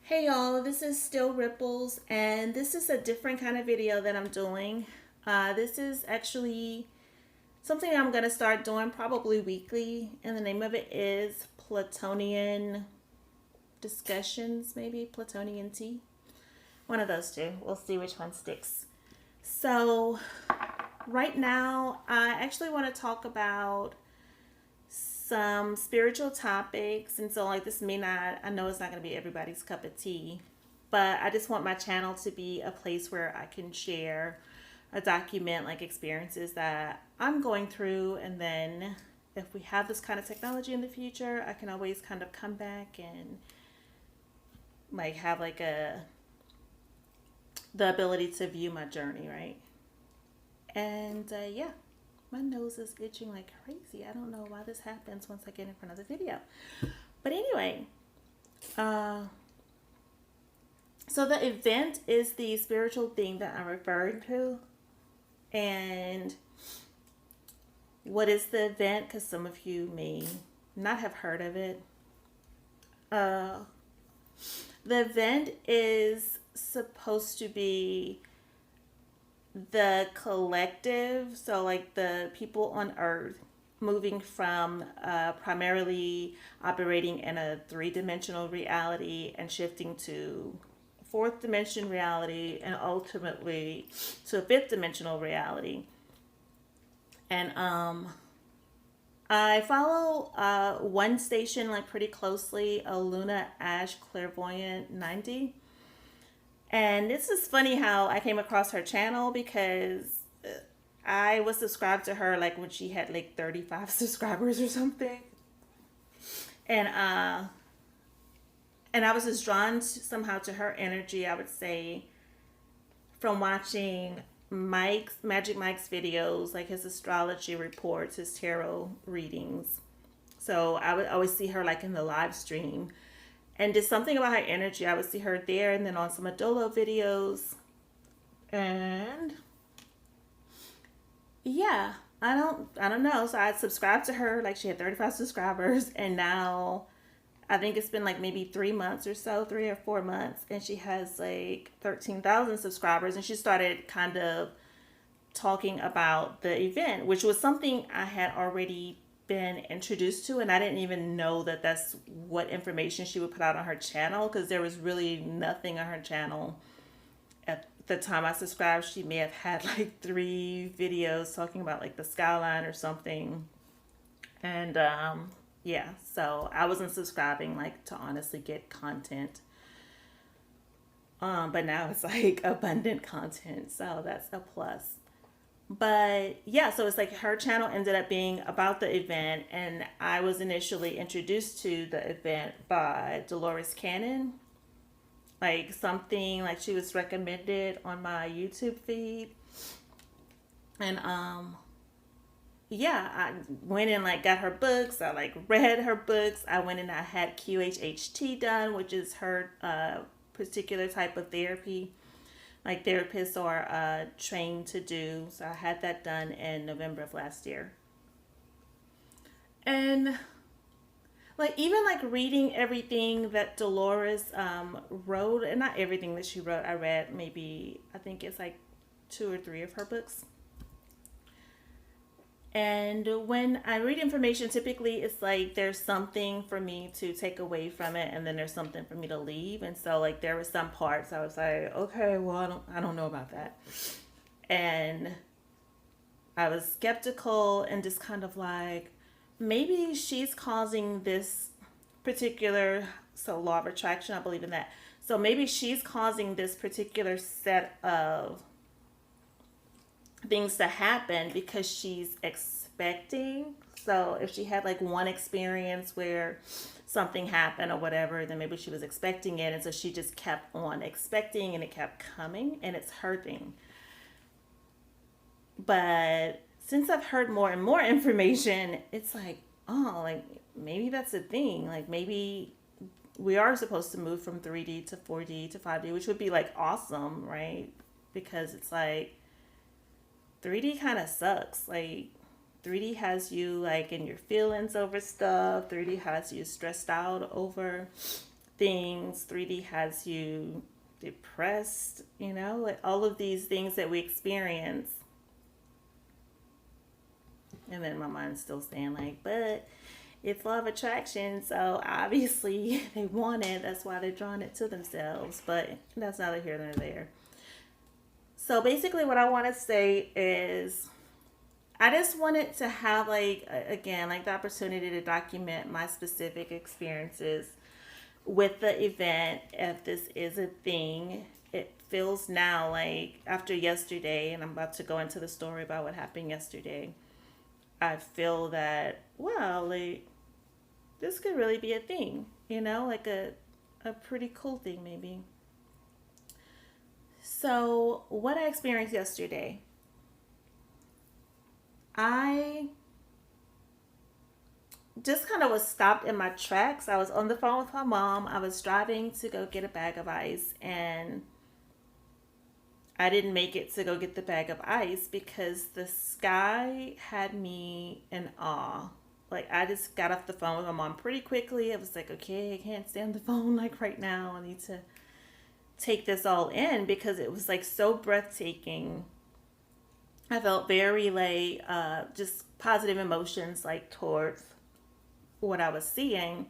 Hey y'all, this is Still Ripples, and this is a different kind of video that I'm doing. This is actually something I'm going to start doing probably weekly, and the name of it is Plutonian Discussions, maybe Plutonian Tea. One of those two. We'll see which one sticks. So, right now, I actually want to talk about some spiritual topics. And so, like, this may not, I know it's not going to be everybody's cup of tea, but I just want my channel to be a place where I can share or document like experiences that I'm going through. And then, if we have this kind of technology in the future, I can always kind of come back and like have like the ability to view my journey, right? And yeah, my nose is itching like crazy. I don't know why this happens once I get in front of the video. But anyway, uh, so the event is the spiritual thing that I'm referring to. And what is the event? Because some of you may not have heard of it. Uh, the event is supposed to be the collective, so like the people on earth moving from primarily operating in a three-dimensional reality and shifting to fourth dimension reality and ultimately to a fifth dimensional reality. And I follow one station like pretty closely, a Luna Ash Clairvoyant 90. And this is funny how I came across her channel because I was subscribed to her like when she had like 35 subscribers or something. And and I was just drawn to, somehow to her energy, I would say, from watching Magic Mike's videos, like his astrology reports, his tarot readings. So I would always see her like in the live stream. And just something about her energy, I would see her there and then on some Adolo videos. And yeah, I don't know. So I subscribed to her, like she had 35 subscribers, and now I think it's been like maybe 3 months or so, 3 or 4 months, and she has like 13,000 subscribers, and she started kind of talking about the event, which was something I had already been introduced to, and I didn't even know that that's what information she would put out on her channel, because there was really nothing on her channel at the time I subscribed. She may have had like 3 videos talking about like the skyline or something. And yeah, so I wasn't subscribing like to honestly get content. But now it's like abundant content, so that's a plus. But yeah, so it's like her channel ended up being about the event, and I was initially introduced to the event by Dolores Cannon, like something like she was recommended on my YouTube feed. And yeah, I went and like got her books. I like read her books. I went and I had QHHT done, which is her particular type of therapy, like therapists are trained to do. So I had that done in November of last year. And like even like reading everything that Dolores wrote, and not everything that she wrote, I read maybe, I think it's like 2 or 3 of her books. And when I read information, typically it's like there's something for me to take away from it, and then there's something for me to leave. And so like there were some parts I was like, okay, well I don't know about that. And I was skeptical and just kind of like, maybe she's causing this particular, so law of attraction, I believe in that. So maybe she's causing this particular set of things to happen because she's expecting. So if she had like one experience where something happened or whatever, then maybe she was expecting it, and so she just kept on expecting and it kept coming, and it's her thing. But since I've heard more and more information, it's like, oh, like maybe that's a thing. Like maybe we are supposed to move from 3D to 4D to 5D, which would be like awesome, right? Because it's like 3D kind of sucks. Like 3D has you like in your feelings over stuff. 3D has you stressed out over things. 3D has you depressed, like all of these things that we experience. And then my mind's still saying, like, but it's law of attraction, so obviously they want it. That's why they're drawing it to themselves. But that's neither here nor there. So basically, what I want to say is, I just wanted to have, like, again, like the opportunity to document my specific experiences with the event. If this is a thing, it feels now like after yesterday, and I'm about to go into the story about what happened yesterday. I feel that, wow, like this could really be a thing, like a pretty cool thing, maybe. So, what I experienced yesterday, I just kind of was stopped in my tracks. I was on the phone with my mom. I was driving to go get a bag of ice, and I didn't make it to go get the bag of ice because the sky had me in awe. Like, I just got off the phone with my mom pretty quickly. I was like, okay, I can't stay on the phone like right now. I need to take this all in because it was like so breathtaking. I felt very like just positive emotions like towards what I was seeing.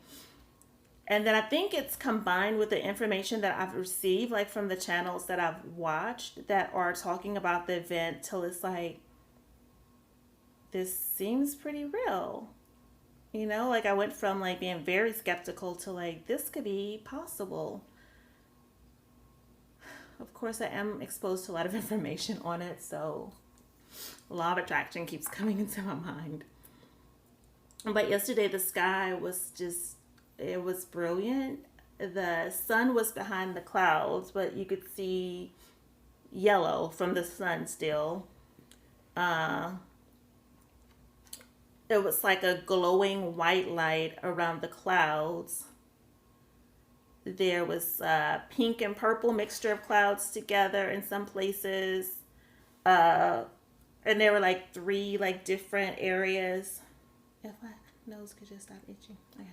And then I think it's combined with the information that I've received, like from the channels that I've watched that are talking about the event, till it's like, this seems pretty real. Like I went from like being very skeptical to like, this could be possible. Of course, I am exposed to a lot of information on it, so law of attraction keeps coming into my mind. But yesterday, the sky was just, it was brilliant. The sun was behind the clouds, but you could see yellow from the sun still. Uh, it was like a glowing white light around the clouds. There was pink and purple mixture of clouds together in some places. Uh, and there were like three like different areas. If my nose could just stop itching. Okay.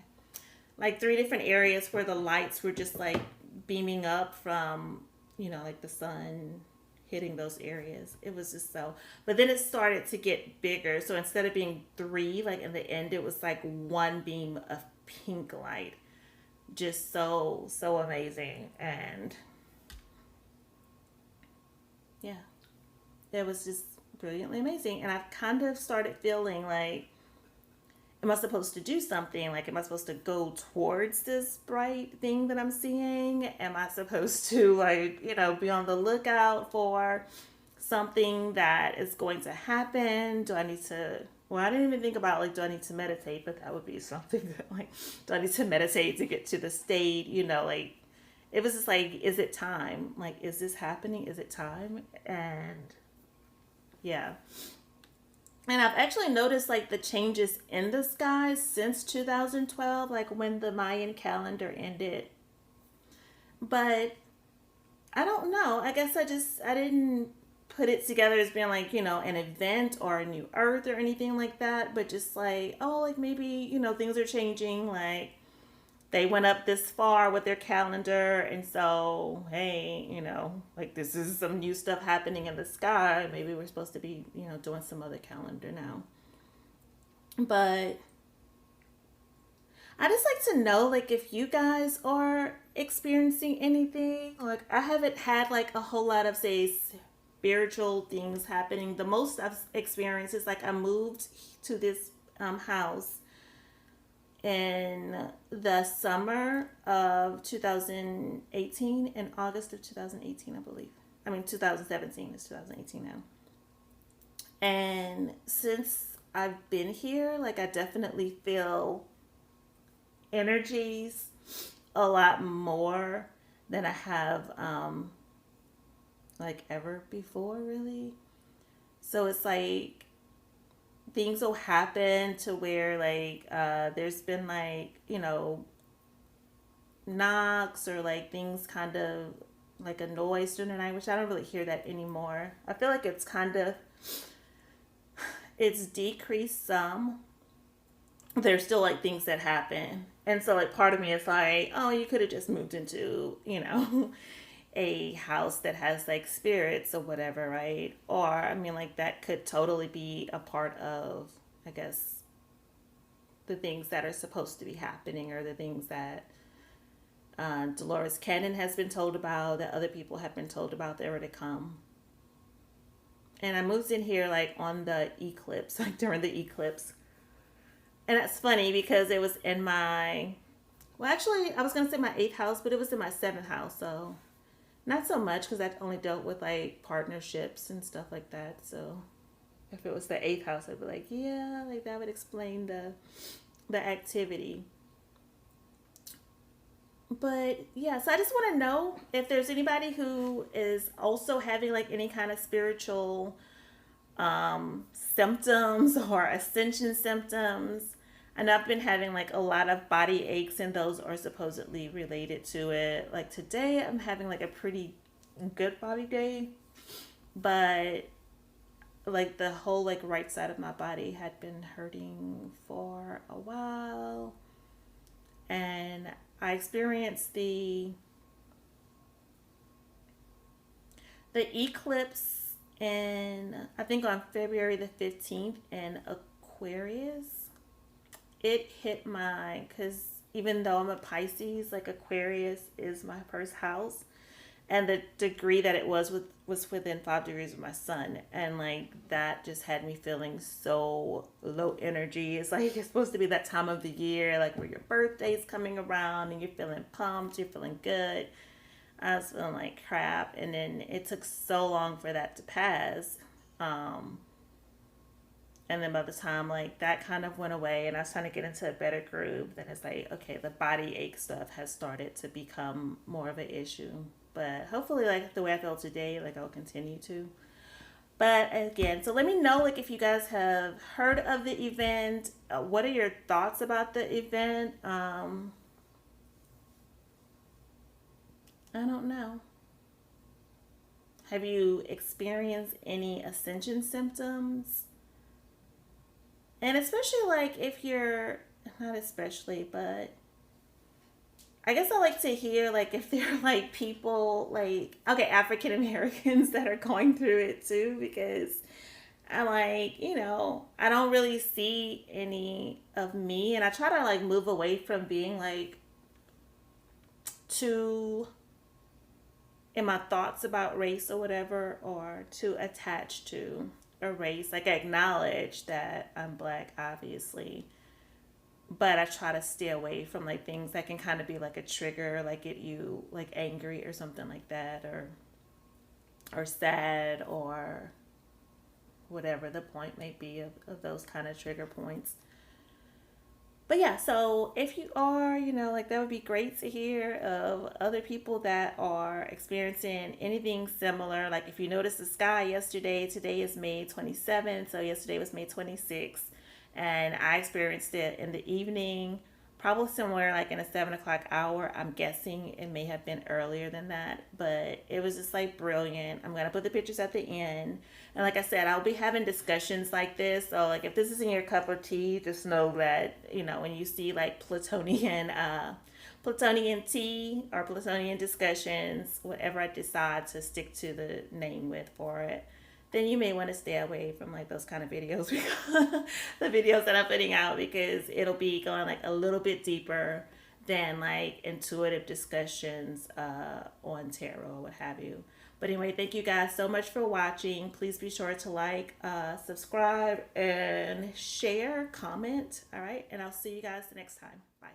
Like three different areas where the lights were just like beaming up from, like the sun hitting those areas. It was just so, but then it started to get bigger. So instead of being three, like in the end, it was like one beam of pink light. Just so, so amazing. And yeah, it was just brilliantly amazing. And I've kind of started feeling like, am I supposed to do something? Like, am I supposed to go towards this bright thing that I'm seeing? Am I supposed to, like, be on the lookout for something that is going to happen? Do I need to, well, I didn't even think about, like, do I need to meditate? But that would be something that, like, do I need to meditate to get to the state? Like, it was just like, is it time? Like, is this happening? Is it time? And yeah. And I've actually noticed like the changes in the skies since 2012, like when the Mayan calendar ended. But I don't know. I guess I didn't put it together as being like, an event or a new earth or anything like that. But just like, oh, like maybe, things are changing. Like they went up this far with their calendar. And so, hey, like this is some new stuff happening in the sky. Maybe we're supposed to be, doing some other calendar now. But I just like to know, like, if you guys are experiencing anything. Like, I haven't had, like, a whole lot of, say, spiritual things happening. The most I've experienced is, like, I moved to this house in the summer of 2018, in August of 2018, I believe. I mean, 2017 is 2018 now. And since I've been here, like, I definitely feel energies a lot more than I have, like, ever before, really. So it's like, things will happen to where like there's been like knocks or like things kind of like a noise during the night, which I don't really hear that anymore. I feel like it's decreased some, there's still like things that happen. And so like part of me is like, oh, you could have just moved into, a house that has like spirits or whatever, right? Or I mean like that could totally be a part of, I guess, the things that are supposed to be happening, or the things that Dolores Cannon has been told about, that other people have been told about that were to come. And I moved in here like on the eclipse, like during the eclipse. And that's funny because it was in my, well, actually, I was going to say my eighth house, but it was in my seventh house. So not so much because I only dealt with like partnerships and stuff like that. So if it was the eighth house, I'd be like, yeah, like that would explain the activity. But yeah, so I just want to know if there's anybody who is also having like any kind of spiritual symptoms or ascension symptoms. I know I've been having like a lot of body aches, and those are supposedly related to it. Like today, I'm having like a pretty good body day, but like the whole like right side of my body had been hurting for a while, and I experienced the eclipse in, I think, on February the 15th in Aquarius. It hit my, because even though I'm a Pisces, like Aquarius is my first house, and the degree that it was within 5 degrees of my sun, and like that just had me feeling so low energy. It's like it's supposed to be that time of the year, like where your birthday's coming around and you're feeling pumped, you're feeling good. I was feeling like crap, and then it took so long for that to pass. um and then by the time like that kind of went away and I was trying to get into a better groove, then it's like, okay, the body ache stuff has started to become more of an issue. But hopefully, like the way I feel today, like I'll continue to. But again, so let me know like if you guys have heard of the event. What are your thoughts about the event? I don't know. Have you experienced any ascension symptoms? And especially like if you're, not especially, but I guess I like to hear like if there are like people like, okay, African Americans that are going through it too, because I like, I don't really see any of me, and I try to like move away from being like too in my thoughts about race or whatever, or too attached to a race. Like I acknowledge that I'm black, obviously, but I try to stay away from like things that can kind of be like a trigger, like get you like angry or something like that, or sad, or whatever the point may be of those kind of trigger points. But yeah, so if you are, like that would be great to hear of other people that are experiencing anything similar. Like if you noticed the sky yesterday, today is May 27th, so yesterday was May 26th, and I experienced it in the evening, probably somewhere like in a 7 o'clock hour. I'm guessing it may have been earlier than that, but it was just like brilliant. I'm gonna put the pictures at the end. And like I said, I'll be having discussions like this. So like if this isn't your cup of tea, just know that, when you see like Plutonian tea or Plutonian discussions, whatever I decide to stick to the name with for it, then you may want to stay away from like those kind of videos, the videos that I'm putting out, because it'll be going like a little bit deeper than like intuitive discussions on tarot or what have you. But anyway, thank you guys so much for watching. Please be sure to like, subscribe, and share, comment. All right, and I'll see you guys the next time. Bye.